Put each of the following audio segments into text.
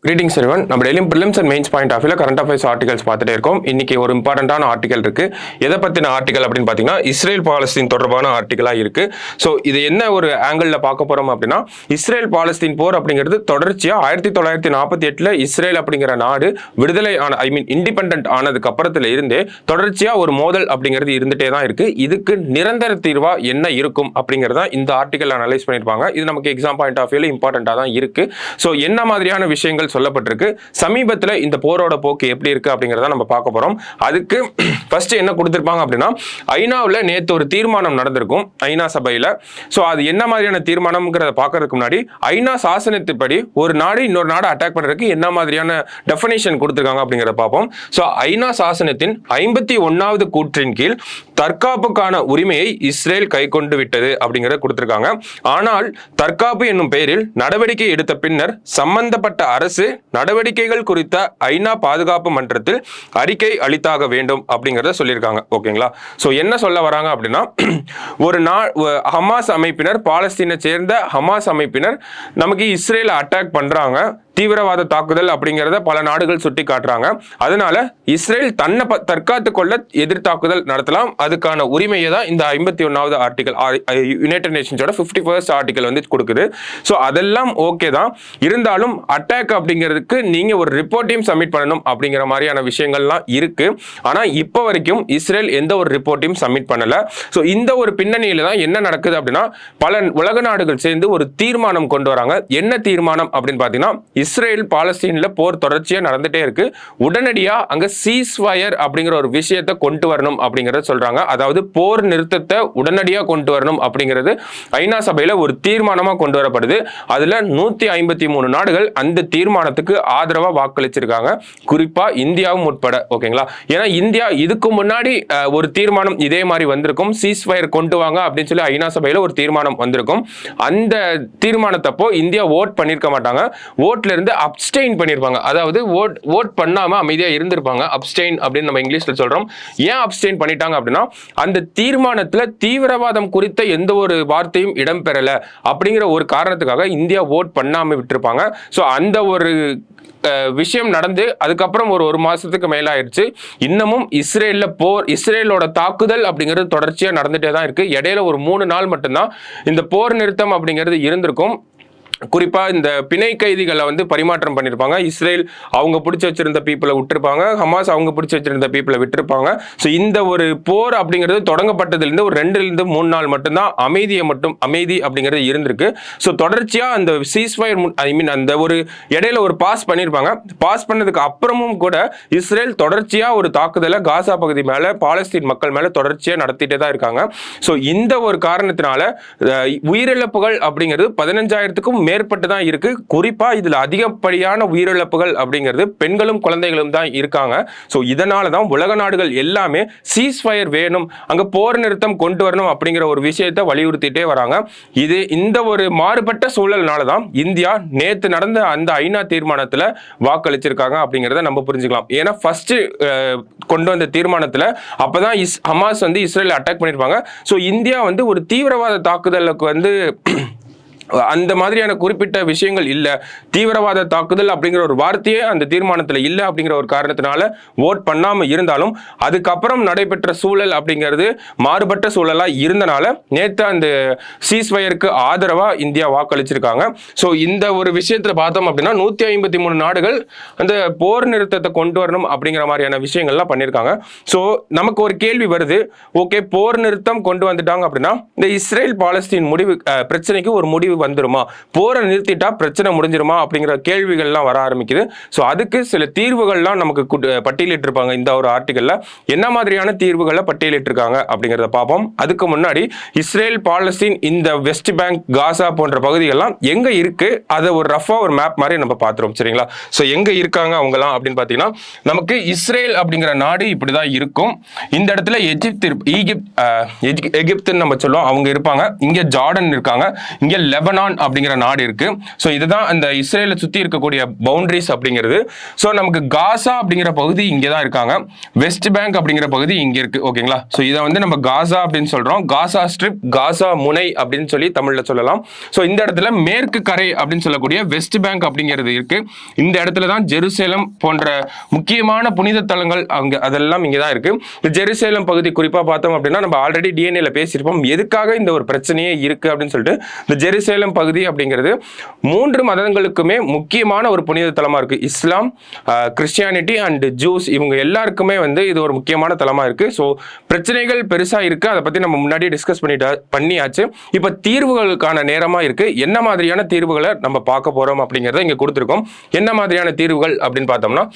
Greetings everyone. நம்ம டெய்லியும் prelims and mains point of view current affairs articles பார்த்துட்டே இருக்கோம். இன்னைக்கு ஒரு இம்பார்ட்டன்டான ஆர்டிகல் இருக்கு. எதை பத்தின ஆர்டிகல் அப்படின்னு பாத்தீங்கன்னா இஸ்ரேல் பாலஸ்தீன் தொடர்பான ஆர்டிகலா இருக்கு. ஸோ இது என்ன ஒரு ஆங்கிள் பார்க்க போறோம் அப்படின்னா இஸ்ரேல் பாலஸ்தீன் போர் அப்படிங்கிறது தொடர்ச்சியா 1948 இஸ்ரேல் அப்படிங்கிற நாடு விடுதலை ஆன இண்டிபெண்டன்ட் ஆனதுக்கு அப்புறத்துல இருந்தே தொடர்ச்சியா ஒரு மோதல் அப்படிங்கிறது இருந்துட்டே தான் இருக்கு. இதுக்கு நிரந்தர தீர்வா என்ன இருக்கும் அப்படிங்கறத இந்த ஆர்டிகல் அனலைஸ் பண்ணிருப்பாங்க. இது நமக்கு எக்ஸாம் பாயிண்ட் ஆஃப் வியூல இம்பார்ட்டன்டா தான் இருக்கு. ஸோ என்ன மாதிரியான விஷயங்கள் சொல்லப்பட்டிருக்கு, சமீபத்துல இந்த போரோட போக்கு எப்படி இருக்கு அப்படிங்கறத நம்ம பார்க்க போறோம். அதுக்கு ஃபர்ஸ்ட் என்ன கொடுத்திருப்பாங்க அப்படின்னா ஐநாவில் நேத்து ஒரு தீர்மானம் நடந்திருக்கும் ஐநா சபையில. சோ அது என்ன மாதிரியான தீர்மானம்ங்கிறத பார்க்கறதுக்கு முன்னாடி ஐநா சாசனத்தின்படி ஒரு நாடு இன்னொரு நாடு அட்டாக் பண்றதுக்கு என்ன மாதிரியான டெஃபினேஷன் கொடுத்திருக்காங்க அப்படிங்கறத பார்ப்போம். சோ ஐநா சாசனத்தின் 51வது கூற்றின் கீழ் தற்காப்புக்கான உரிமையை இஸ்ரேல் கை கொண்டு விட்டது அப்படிங்கறத கொடுத்திருக்காங்க. ஆனால் தற்காப்பு என்னும் பெயரில் நடவடிக்கை எடுத்த பின்னர் சம்பந்தப்பட்ட அரசு நடவடிக்கைகள் குறித்த ஐநா பாதுகாப்பு மன்றத்தில் அறிக்கை அளித்தாக வேண்டும் அப்படிங்கறத சொல்லியிருக்காங்க. ஓகேங்களா? சோ என்ன சொல்ல வராங்க அப்படின்னா ஒரு ஹமாஸ் அமைப்பினர், பாலஸ்தீனை சேர்ந்த ஹமாஸ் அமைப்பினர் நமக்கு இஸ்ரேலை அட்டாக் பண்றாங்க, தீவிரவாத தாக்குதல் அப்படிங்கிறத பல நாடுகள் சுட்டி காட்டுறாங்க. அதனால இஸ்ரேல் தன்னை தற்காத்து கொள்ள எதிர் தாக்குதல் நடத்தலாம். அதுக்கான உரிமையை தான் இந்த 51வது ஆர்டிகல் யுனைடெட் நேஷன்ஸோட 51st ஆர்டிகல் வந்து கொடுக்குது. ஸோ அதெல்லாம் ஓகே தான். இருந்தாலும் அட்டாக் அப்படிங்கிறதுக்கு நீங்க ஒரு ரிப்போர்ட்டையும் சப்மிட் பண்ணணும் அப்படிங்கிற மாதிரியான விஷயங்கள்லாம் இருக்கு. ஆனா இப்போ வரைக்கும் இஸ்ரேல் எந்த ஒரு ரிப்போர்ட்டையும் சப்மிட் பண்ணல. ஸோ இந்த ஒரு பின்னணியில தான் என்ன நடக்குது அப்படின்னா பல உலக நாடுகள் சேர்ந்து ஒரு தீர்மானம் கொண்டு வராங்க. என்ன தீர்மானம் அப்படின்னு பாத்தீங்கன்னா இஸ்ரேல் பாலஸ்தீன்ல போர் தொடர்ச்சியா நடந்துட்டே இருக்கு, உடனடியா அங்க சீஸ்ஃபயர் அப்படிங்கிற ஒரு விஷயத்தை கொண்டு வரணும் அப்படிங்கறத சொல்றாங்க. அதாவது போர் நிறுத்தத்தை உடனடியா கொண்டு வரணும் அப்படிங்கிறது ஐநா சபையில ஒரு தீர்மானமா கொண்டு வரப்படுது. அதுல 153 நாடுகள் அந்த தீர்மானத்துக்கு ஆதரவா வாக்களிச்சிருக்காங்க, குறிப்பா இந்தியாவும் உட்பட. ஓகேங்களா? ஏன்னா இந்தியா இதுக்கு முன்னாடி ஒரு தீர்மானம் இதே மாதிரி வந்திருக்கும், சீஸ்ஃபயர் கொண்டு வாங்க அப்படின்னு சொல்லி ஐநா சபையில ஒரு தீர்மானம் வந்திருக்கும். அந்த தீர்மானத்தப்போ இந்தியா ஓட் பண்ணிருக்க மாட்டாங்க, ஓட்ல இருந்து அப்ஸ்டெயின் பண்ணிருப்பாங்க. அதாவது ஓட் பண்ணாம அமைதியா இருந்திருப்பாங்க. அப்ஸ்டெயின் அப்படின்னு நம்ம இங்கிலீஷ்ல சொல்றோம். ஏன் அப்ஸ்டெயின் பண்ணிட்டாங்க அப்படின்னா அந்த தீர்மானத்துல தீவிரவாதம் குறித்த எந்த ஒரு வார்த்தையும் இடம்பெறல அப்படிங்கிற ஒரு காரணத்துக்காக இந்தியா ஓட் பண்ணாம விட்டுருப்பாங்க. சோ அந்த ஒரு விஷயம் நடந்து அதுக்கப்புறம் ஒரு மாசத்துக்கு மேல ஆயிடுச்சு. இன்னமும் இஸ்ரேலோட தாக்குதல் அப்படிங்கிறது தொடர்ச்சியா நடந்துட்டே தான் இருக்கு. இடையில ஒரு 3 நாள் மட்டும்தான் இந்த போர் நிறுத்தம் அப்படிங்கிறது இருந்திருக்கும். குறிப்பா இந்த பிணை கைதிகளை வந்து பரிமாற்றம் பண்ணிருப்பாங்க. இஸ்ரேல் அவங்க பிடிச்சி வச்சிருந்த பீப்புளை விட்டுருப்பாங்க, ஹமாஸ் அவங்க பிடிச்சி வச்சிருந்த பீப்புளை விட்டுருப்பாங்க. ஸோ இந்த ஒரு போர் அப்படிங்கிறது தொடங்கப்பட்டதுலேருந்து ஒரு 2-3 நாள் மட்டும்தான் அமைதி அப்படிங்கிறது இருந்திருக்கு. ஸோ தொடர்ச்சியா அந்த சீஸ்ஃபயர் அந்த ஒரு இடையில ஒரு பாஸ் பண்ணியிருப்பாங்க. பாஸ் பண்ணதுக்கு அப்புறமும் கூட இஸ்ரேல் தொடர்ச்சியா ஒரு தாக்குதலை காசா பகுதி மேல, பாலஸ்தீன் மக்கள் மேல தொடர்ச்சியா நடத்திட்டே தான் இருக்காங்க. ஸோ இந்த ஒரு காரணத்தினால உயிரிழப்புகள் அப்படிங்கிறது 15,000க்கும் மேற்பட்டு தான் இருக்கு. குறிப்பா இதுல அதிகப்படியான உயிரிழப்புகள் அப்படிங்கிறது பெண்களும் குழந்தைகளும் தான் இருக்காங்க. சோ இதனால தான் உலக நாடுகள் எல்லாமே சீஸ்ஃபயர் வேணும், அங்க போர் நிறுத்தம் கொண்டு வரணும் அப்படிங்கிற ஒரு விஷயத்தை வலியுறுத்திட்டே வராங்க. இந்த ஒரு மாறுபட்ட சூழல்னால தான் இந்தியா நேத்து நடந்த அந்த ஐநா தீர்மானத்துல வாக்களிச்சிருக்காங்க அப்படிங்கிறத நம்ம புரிஞ்சுக்கலாம். ஏன்னா ஃபர்ஸ்ட் கொண்டு வந்த தீர்மானத்துல அப்பதான் ஹமாஸ் வந்து இஸ்ரேல் அட்டாக் பண்ணிருப்பாங்க. சோ இந்தியா வந்து ஒரு தீவிரவாத தாக்குதலுக்கு வந்து அந்த மாதிரியான குறிப்பிட்ட விஷயங்கள் இல்ல, தீவிரவாத தாக்குதல் அப்படிங்கிற ஒரு வார்த்தையே அந்த தீர்மானத்துல இல்ல அப்படிங்கிற ஒரு காரணத்தினால ஓட் பண்ணாம இருந்தாலும் அதுக்கப்புறம் நடைபெற்ற சூழல் அப்படிங்கிறது மாறுபட்ட சூழலா இருந்தனால நேற்று அந்த சீஸ்ஃபயருக்கு ஆதரவா இந்தியா வாக்களிச்சிருக்காங்க. ஸோ இந்த ஒரு விஷயத்துல பார்த்தோம் அப்படின்னா 153 நாடுகள் அந்த போர் நிறுத்தத்தை கொண்டு வரணும் அப்படிங்கிற மாதிரியான விஷயங்கள்லாம் பண்ணியிருக்காங்க. ஸோ நமக்கு ஒரு கேள்வி வருது, ஓகே போர் நிறுத்தம் கொண்டு வந்துட்டாங்க அப்படின்னா இந்த இஸ்ரேல் பாலஸ்தீன் பிரச்சனைக்கு ஒரு முடிவு வந்துருமா, போரை நிறுத்திட்டா பிரச்சனை முடிஞ்சிருமா அப்படிங்கிற கேள்விகள்லாம் வர ஆரம்பிக்குது. ஸோ அதுக்கு சில தீர்வுகள்லாம் நமக்கு பட்டியலிட்டிருப்பாங்க இந்த ஒரு ஆர்டிகல்ல. என்ன மாதிரியான தீர்வுகளை பட்டியலிட்டிருக்காங்க அப்படிங்கிறத பார்ப்போம். அதுக்கு முன்னாடி இஸ்ரேல் பாலஸ்தீன் இந்த வெஸ்ட் பேங்க், காசா போன்ற பகுதிகள்லாம் எங்க இருக்கு அதை ஒரு ரஃபா ஒரு மேப் மாதிரி நம்ம பார்த்துருவோம். சரிங்களா? ஸோ எங்க இருக்காங்க அவங்கலாம் அப்படின்னு பார்த்தீங்கன்னா நமக்கு இஸ்ரேல் அப்படிங்கிற நாடு இப்படிதான் இருக்கும். இந்த இடத்துல எகிப்துன்னு நம்ம சொல்லுவோம், அவங்க இருப்பாங்க. இங்க ஜார்டன் இருக்காங்க, இங்க லெபனான் லெபனான் அப்படிங்கிற நாடு இருக்கு. ஸோ இதுதான் அந்த இஸ்ரேலை சுற்றி இருக்கக்கூடிய பவுண்டரிஸ் அப்படிங்கிறது. ஸோ நமக்கு காசா அப்படிங்கிற பகுதி இங்கே தான் இருக்காங்க, வெஸ்ட் பேங்க் அப்படிங்கிற பகுதி இங்கே இருக்கு. ஓகேங்களா? ஸோ இதை வந்து நம்ம காசா அப்படின்னு சொல்றோம், காசா ஸ்ட்ரிப், காசா முனை அப்படின்னு சொல்லி தமிழ்ல சொல்லலாம். ஸோ இந்த இடத்துல மேற்கு கரை அப்படின்னு சொல்லக்கூடிய வெஸ்ட் பேங்க் அப்படிங்கிறது இருக்கு. இந்த இடத்துல தான் ஜெருசலேம் போன்ற முக்கியமான புனித தலங்கள் அங்க அதெல்லாம் இங்கே தான் இருக்கு. இந்த ஜெருசலேம் பகுதி குறிப்பா பார்த்தோம் அப்படின்னா நம்ம ஆல்ரெடி டிஎன்ஏல பேசியிருப்போம் எதுக்காக இந்த ஒரு பிரச்சனையே இருக்கு அப்படின்னு சொல்லிட்டு. இந்த ஜெருசலேம் பகுதி அப்படிங்கிறது 3 மதங்களுக்குமே முக்கியமான ஒரு புனித தலமா இருக்கு. இஸ்லாம், கிறிஸ்டியானிட்டி அண்ட் ஜூஸ், இவங்க எல்லாருக்குமே வந்து இது ஒரு முக்கியமான தலமா இருக்கு. ஸோ பிரச்சனைகள் பெருசா இருக்கு, அதை பத்தி நம்ம முன்னாடி டிஸ்கஸ் பண்ணியாச்சு. இப்ப தீர்வுகளுக்கான நேரமா இருக்கு. என்ன மாதிரியான தீர்வுகளை நம்ம பார்க்க போறோம் அப்படிங்கறத இங்க கொடுத்திருக்கோம். என்ன மாதிரியான தீர்வுகள் அப்படின்னு பார்த்தோம்னா,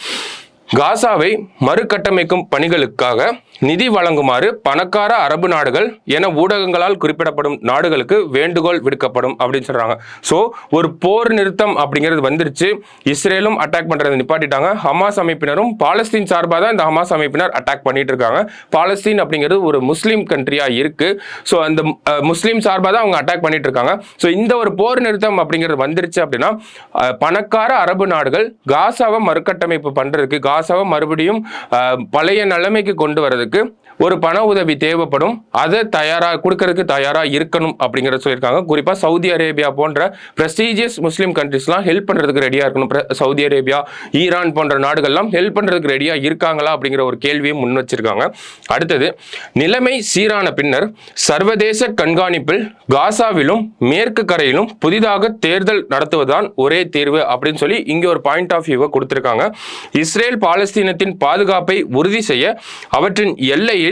காசாவை மறுகட்டமைக்கும் பணிகளுக்காக நிதி வழங்குமாறு பணக்கார அரபு நாடுகள் என ஊடகங்களால் குறிப்பிடப்படும் நாடுகளுக்கு வேண்டுகோள் விடுக்கப்படும் அப்படின்னு சொல்றாங்க. ஸோ ஒரு போர் நிறுத்தம் அப்படிங்கிறது வந்துருச்சு. இஸ்ரேலும் அட்டாக் பண்றதை நிப்பாட்டிட்டாங்க, ஹமாஸ் அமைப்பினரும் பாலஸ்தீன் சார்பாக தான் இந்த ஹமாஸ் அமைப்பினர் அட்டாக் பண்ணிட்டு இருக்காங்க. பாலஸ்தீன் அப்படிங்கிறது ஒரு முஸ்லீம் கண்ட்ரியா இருக்கு. ஸோ அந்த முஸ்லீம் சார்பாக தான் அவங்க அட்டாக் பண்ணிட்டு இருக்காங்க. ஸோ இந்த ஒரு போர் நிறுத்தம் அப்படிங்கிறது வந்துருச்சு அப்படின்னா பணக்கார அரபு நாடுகள் காசாவை மறுகட்டமைப்பு பண்றதுக்கு, காசாவை மறுபடியும் பழைய நிலைமைக்கு கொண்டு வரதுக்கு ஒரு பண உதவி தேவைப்படும், அதை கொடுக்கறதுக்கு தயாரா இருக்கணும் அப்படிங்கறத சொல்லியிருக்காங்க. குறிப்பா சவுதி அரேபியா போன்ற பிரஸ்டீஜியஸ் முஸ்லீம் கண்ட்ரிஸ்லாம் ஹெல்ப் பண்றதுக்கு ரெடியா இருக்கணும். சவுதி அரேபியா, ஈரான் போன்ற நாடுகள்லாம் ஹெல்ப் பண்றதுக்கு ரெடியா இருக்காங்களா அப்படிங்கிற ஒரு கேள்வியை முன் வச்சிருக்காங்க. அடுத்தது, நிலைமை சீரான பின்னர் சர்வதேச கண்காணிப்பில் காசாவிலும் மேற்கு கரையிலும் புதிதாக தேர்தல் நடத்துவதுதான் ஒரே தீர்வு அப்படின்னு சொல்லி இங்க ஒரு பாயிண்ட் ஆஃப் வியூவை கொடுத்திருக்காங்க. இஸ்ரேல் பாலஸ்தீனத்தின் பாதுகாப்பை உறுதி செய்ய அவற்றின் எல்லையில்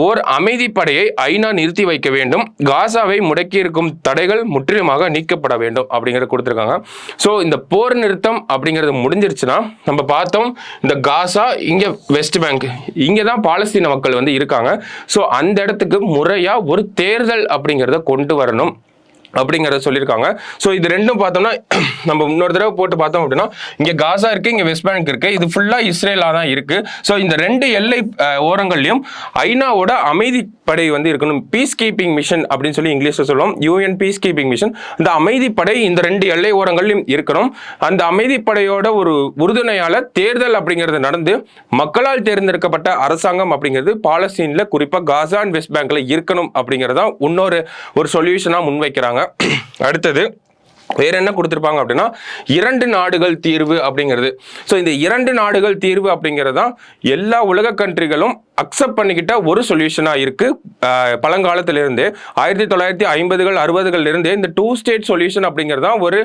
ஓர் அமைதி படையை ஐநா நிறுத்தி வைக்க வேண்டும், காசாவை முடக்கி இருக்கும் தடைகள் முற்றிலுமாக நீக்கப்பட வேண்டும் அப்படிங்கறத கொடுத்திருக்காங்க. ஸோ இந்த போர் நிறுத்தம் அப்படிங்கிறது முடிஞ்சிருச்சுன்னா, நம்ம பார்த்தோம் இந்த காசா, இங்க வெஸ்ட் பேங்க், இங்க தான் பாலஸ்தீன மக்கள் வந்து இருக்காங்க. ஸோ அந்த இடத்துக்கு முறையா ஒரு தேர்தல் அப்படிங்கிறத கொண்டு வரணும் அப்படிங்கிறத சொல்லியிருக்காங்க. ஸோ இது ரெண்டும் பார்த்தோம்னா நம்ம இன்னொரு தடவை போட்டு பார்த்தோம் அப்படின்னா, இங்கே காசா இருக்கு, இங்கே வெஸ்ட் பேங்க் இருக்கு, இது ஃபுல்லாக இஸ்ரேலாக தான் இருக்கு. ஸோ இந்த 2 எல்லை ஓரங்கள்லையும் ஐநாவோட அமைதி படை வந்து இருக்கணும். பீஸ் கீப்பிங் மிஷன் அப்படின்னு சொல்லி இங்கிலீஷ்ல சொல்லுவோம், யூஎன் பீஸ் கீப்பிங் மிஷன். இந்த அமைதி படை இந்த 2 எல்லை ஓரங்கள்லையும் இருக்கணும். அந்த அமைதி படையோட ஒரு உறுதுணையால தேர்தல் அப்படிங்கிறது நடந்து மக்களால் தேர்ந்தெடுக்கப்பட்ட அரசாங்கம் அப்படிங்கிறது பாலஸ்தீன்ல குறிப்பா காசா அண்ட் வெஸ்ட் பேங்க்ல இருக்கணும் அப்படிங்கிறதா இன்னொரு சொல்யூஷனா முன்வைக்கிறாங்க. அடுத்தது வேற என்ன கொடுத்திருப்பாங்க அப்படின்னா, 2 நாடுகள் தீர்வு அப்படிங்கிறது. ஸோ இந்த 2 நாடுகள் தீர்வு அப்படிங்கிறதா எல்லா உலக கண்ட்ரிகளும் அக்செப்ட் பண்ணிக்கிட்ட ஒரு சொல்யூஷனா இருக்கு. பழங்காலத்திலிருந்து 1950கள் 60கள் இருந்தே இந்த 2 ஸ்டேட் சொல்யூஷன் அப்படிங்கிறதா ஒரு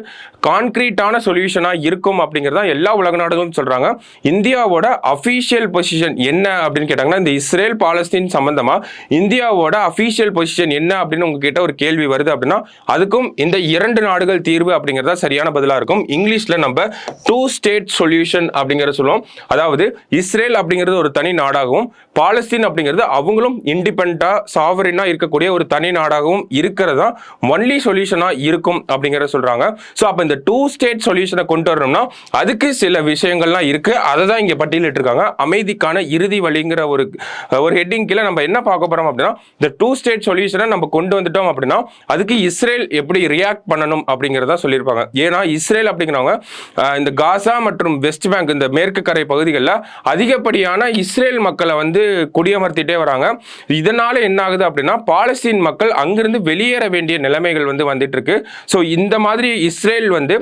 கான்கிரீட்டான சொல்யூஷனா இருக்கும் அப்படிங்கிறதா எல்லா உலக நாடுகளும் சொல்றாங்க. இந்தியாவோட அபிஷியல் பொசிஷன் என்ன அப்படின்னு கேட்டாங்கன்னா, இந்த இஸ்ரேல் பாலஸ்தீன் சம்பந்தமா இந்தியாவோட அபிஷியல் பொசிஷன் என்ன அப்படின்னு உங்ககிட்ட ஒரு கேள்வி வருது அப்படின்னா, அதுக்கும் இந்த 2 நாடுகள் தீர்வு அப்படிங்கிறதா சரியான பதிலா இருக்கும். இங்கிலீஷ்ல நம்ம 2 ஸ்டேட் சொல்யூஷன் அப்படிங்கிறத சொல்லுவோம். அதாவது இஸ்ரேல் அப்படிங்கிறது ஒரு தனி நாடாகவும், பாலஸ்தீன் அப்படிங்கிறது அவங்களும் இண்டிபெண்டா சாவரினா இருக்கக்கூடிய ஒரு தனி நாடாகவும் இருக்கிறதா ஒன்லி சொல்யூஷனா இருக்கும் அப்படிங்கிறத சொல்றாங்க. ஸோ அப்போ இந்த 2 ஸ்டேட் சொல்யூஷனை கொண்டு வரணும்னா அதுக்கு சில விஷயங்கள்லாம் இருக்கு, அதை தான் இங்க பட்டியலிட்டு இருக்காங்க. அமைதிக்கான இறுதி வழிங்கிற ஒரு ஹெட்டிங் கீழே நம்ம என்ன பார்க்க போறோம் அப்படின்னா, இந்த 2 ஸ்டேட் சொல்யூஷனை நம்ம கொண்டு வந்துட்டோம் அப்படின்னா அதுக்கு இஸ்ரேல் எப்படி ரியாக்ட் பண்ணணும் அப்படிங்கிறத சொல்லியிருப்பாங்க. ஏன்னா இஸ்ரேல் அப்படிங்கிறவங்க இந்த காசா மற்றும் வெஸ்ட் பேங்க் இந்த மேற்கு கரை பகுதிகளில் அதிகப்படியான இஸ்ரேல் மக்களை வந்து குடியமர்த்திட்டே வராங்க. இதனால என்ன ஆகுது அப்படின்னா, பாலஸ்தீன் மக்கள் அங்கிருந்து வெளியேற வேண்டிய நிலைமைகள் வந்து வந்துட்டு இருக்கு. ஸோ இந்த மாதிரி இஸ்ரேல் வந்து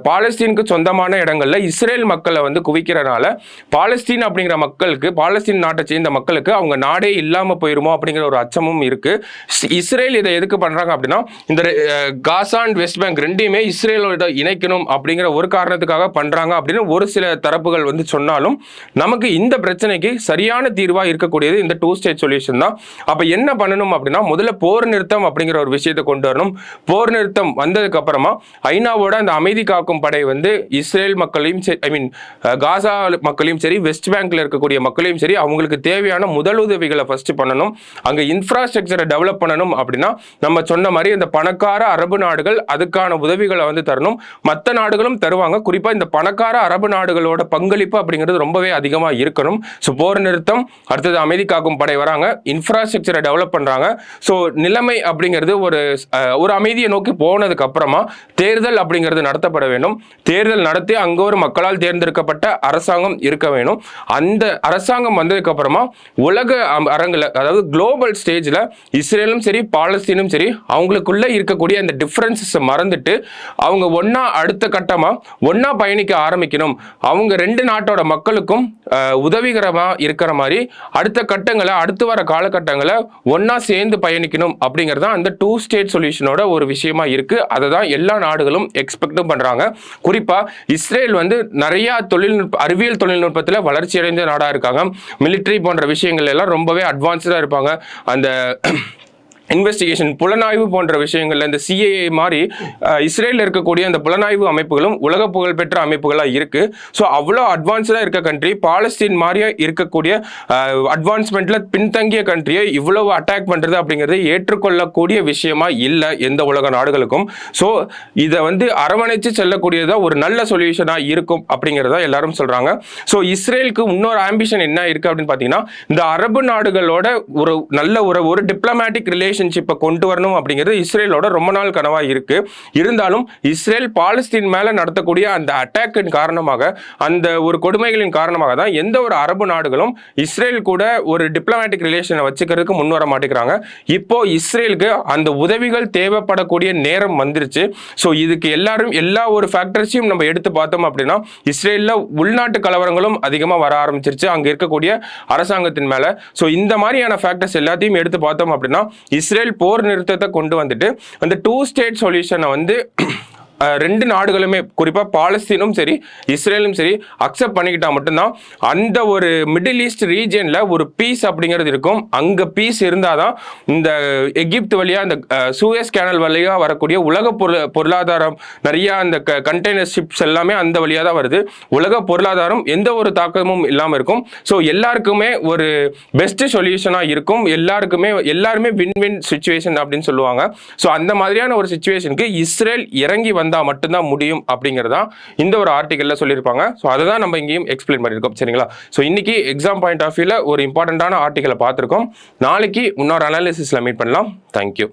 பாலஸ்தீனுக்கு சொந்தமான இடங்கள்ல இஸ்ரேல் மக்களை வந்து குவிக்கிறனால பாலஸ்தீன் அப்படிங்கிற மக்களுக்கு, பாலஸ்தீன் நாட்டை சேர்ந்த மக்களுக்கு அவங்க நாடே இல்லாம போயிருமோ அப்படிங்கிற ஒரு அச்சமும் இருக்கு. இஸ்ரேல் இதை எதுக்கு பண்றாங்க அப்படின்னா, இந்த காசா அண்ட் வெஸ்ட் பேங்க் ரெண்டையுமே இஸ்ரேலோட இணைக்கணும் அப்படிங்கிற ஒரு காரணத்துக்காக பண்றாங்க அப்படின்னு ஒரு சில தரப்புகள் வந்து சொன்னாலும், நமக்கு இந்த பிரச்சனைக்கு சரியான தீர்வா இருக்கக்கூடியது இந்த 2 ஸ்டேட் சொல்யூஷன் தான். அப்ப என்ன பண்ணணும் அப்படின்னா, முதல்ல போர் நிறுத்தம் அப்படிங்கிற ஒரு விஷயத்தை கொண்டு வரணும். போர் நிறுத்தம் வந்ததுக்கு அப்புறமா ஐநாவோட அந்த அமைதி காக்கும் படை வந்து இஸ்ரேல் மக்களையும் காசா மக்களையும் சரி, வெஸ்ட் பேங்க்ல இருக்கக்கூடிய மக்களையும் சரி, அவங்களுக்கு தேவையான முதலுதவிகளை ஃபர்ஸ்ட் பண்ணணும். அங்க இன்ஃப்ராஸ்ட்ரக்சரை டெவலப் பண்ணணும். அப்படின்னா நம்ம சொன்ன மாதிரி இந்த பணக்கார அரபு நாடுகள் அதுக்கான உதவிகளை வந்து தரணும். மற்ற நாடுகளும் தருவாங்க. குறிப்பா இந்த பணக்கார அரபு நாடுகளோட பங்களிப்பு அப்படிங்கிறது ரொம்பவே அதிகமா இருக்கணும். ஸோ போர் நிறுத்தம், அடுத்தது அமைதி காக்கும் படை வராங்க, இன்ஃப்ராஸ்ட்ரக்சரை டெவலப் பண்றாங்க. ஸோ நிலைமை அப்படிங்கிறது ஒரு அமைதியை நோக்கி போனதுக்கு அப்புறமா தேர்தல் அப்படிங்கிறது நடத்தப்பட வேண்டும். தேர்தல் நடத்தி அங்க ஒரு மக்களால் தேர்ந்தெடுக்கப்பட்ட அரசாங்கம் இருக்க வேணும். அந்த அரசாங்கம் வந்ததுக்கு அப்புறமா உலக அரங்குல, அதாவது குளோபல் ஸ்டேஜ்ல இஸ்ரேலும் சரி பாலஸ்தீனும் சரி அவங்களுக்குள்ள இருக்கக்கூடிய அந்த டிஃபரன்சஸ் மறந்துட்டு அவங்க ஒன்னா அடுத்த கட்டமா ஒன்னா பயணிக்க ஆரம்பிக்கணும். அவங்க ரெண்டு நாட்டோட மக்களுக்கும் உதவிகரமா இருக்கிற மாதிரி அடுத்த கட்டங்களை, அடுத்து வர காலகட்டங்களை ஒன்னா சேர்ந்து பயணிக்கணும் அப்படிங்கறது அந்த 2 ஸ்டேட் சொல்யூஷனோட ஒரு விஷயமா இருக்கு. அதை தான் எல்லா நாடுகளும் எக்ஸ்பெக்டும் பண்றாங்க. குறிப்பா இஸ்ரேல் நிறைய அறிவியல் தொழில்நுட்பத்தில் வளர்ச்சி அடைந்த நாடா இருக்காங்க. மிலிட்டரி போன்ற விஷயங்கள் எல்லாம் ரொம்பவே அட்வான்ஸ்டா இருப்பாங்க. அந்த இன்வெஸ்டிகேஷன், புலனாய்வு போன்ற விஷயங்கள்ல இந்த சிஏஏ மாதிரி இஸ்ரேலில் இருக்கக்கூடிய அந்த புலனாய்வு அமைப்புகளும் உலக புகழ்பெற்ற அமைப்புகளாக இருக்கு. ஸோ அவ்வளோ அட்வான்ஸ்டாக இருக்க கண்ட்ரி, பாலஸ்தீன் மாதிரியே இருக்கக்கூடிய அட்வான்ஸ்மெண்ட்ல பின்தங்கிய கண்ட்ரியை இவ்வளவு அட்டாக் பண்றது அப்படிங்கிறது ஏற்றுக்கொள்ளக்கூடிய விஷயமா இல்லை எந்த உலக நாடுகளுக்கும். ஸோ இதை அரவணைச்சு செல்லக்கூடியதா ஒரு நல்ல சொல்யூஷனா இருக்கும் அப்படிங்கிறத எல்லாரும் சொல்றாங்க. ஸோ இஸ்ரேலுக்கு இன்னொரு ஆம்பிஷன் என்ன இருக்கு அப்படின்னு பார்த்தீங்கன்னா, இந்த அரபு நாடுகளோட ஒரு நல்ல ஒரு டிப்ளமேட்டிக் ரிலேஷன்ஷிப்பை கொண்டு வரணும் அப்படிங்கிறது இஸ்ரேலோட ரொம்ப நாள் கனவா இருக்கு. இருந்தாலும் இஸ்ரேல் பாலஸ்தீன் மேல நடத்தக்கூடிய அந்த அட்டாக்கின் காரணமாக, அந்த ஒரு கொடுமைகளின் காரணமாக தான் எந்த ஒரு அரபு நாடுகளும் இஸ்ரேல் கூட ஒரு டிப்ளமேட்டிக் ரிலேஷனை வச்சுக்கிறதுக்கு முன் வர மாட்டேங்கிறாங்க. இப்போ இஸ்ரேலுக்கு அந்த உதவிகள் தேவைப்படக்கூடிய நேரம் வந்துருச்சு. ஸோ இதுக்கு எல்லா ஒரு ஃபேக்டர்ஸையும் நம்ம எடுத்து பார்த்தோம் அப்படின்னா, இஸ்ரேலில் உள்நாட்டு கலவரங்களும் அதிகமாக வர ஆரம்பிச்சிருச்சு அங்கே இருக்கக்கூடிய அரசாங்கத்தின் மேல. ஸோ இந்த மாதிரியான ஃபேக்டர்ஸ் எல்லாத்தையும் எடுத்து பார்த்தோம் அப்படின்னா இஸ்ரேல் போர் நிறுத்தத்தை கொண்டு வந்துட்டு அந்த 2 ஸ்டேட் சொல்யூஷனை ரெண்டு நாடுகளுமே, குறிப்பா பாலஸ்தீனும் சரி இஸ்ரேலும் சரி அக்செப்ட் பண்ணிக்கிட்டா மட்டும்தான் அந்த ஒரு மிடில் ஈஸ்ட் ரீஜியன்ல ஒரு பீஸ் அப்படிங்கிறது இருக்கும். அங்க பீஸ் இருந்தாதான் இந்த எகிப்து வழியா அந்த சூயஸ் கேனல் வழியா வரக்கூடிய உலக பொருளாதாரம், நிறைய அந்த கண்டெய்னர் ஷிப்ஸ் எல்லாமே அந்த வழியா தான் வருது. உலக பொருளாதாரம் எந்த ஒரு தாக்கமும் இல்லாம இருக்கும். ஸோ எல்லாருக்குமே ஒரு பெஸ்ட் சொல்யூஷனா இருக்கும். எல்லாருமே வின் வின் சிச்சுவேஷன் அப்படின்னு சொல்லுவாங்க. ஸோ அந்த மாதிரியான ஒரு சிச்சுவேஷனுக்கு இஸ்ரேல் இறங்கி வந்தா மட்டும்தான் முடியும் அப்படிங்கிறதா இந்த ஒரு ஆர்டிகல்ல சொல்லியிருப்பாங்க. ஸோ அதை தான் நம்ம இங்கேயும் எக்ஸ்பிளைன் பண்ணியிருக்கோம். சரிங்களா? ஸோ இன்னைக்கு எக்ஸாம் பாயிண்ட் ஆஃப் வியூல ஒரு இம்பார்ட்டன்டான ஆர்டிகலை பார்த்துருக்கோம். நாளைக்கு இன்னொரு அனாலிசிஸ்ல மீட் பண்ணலாம். தேங்க்யூ.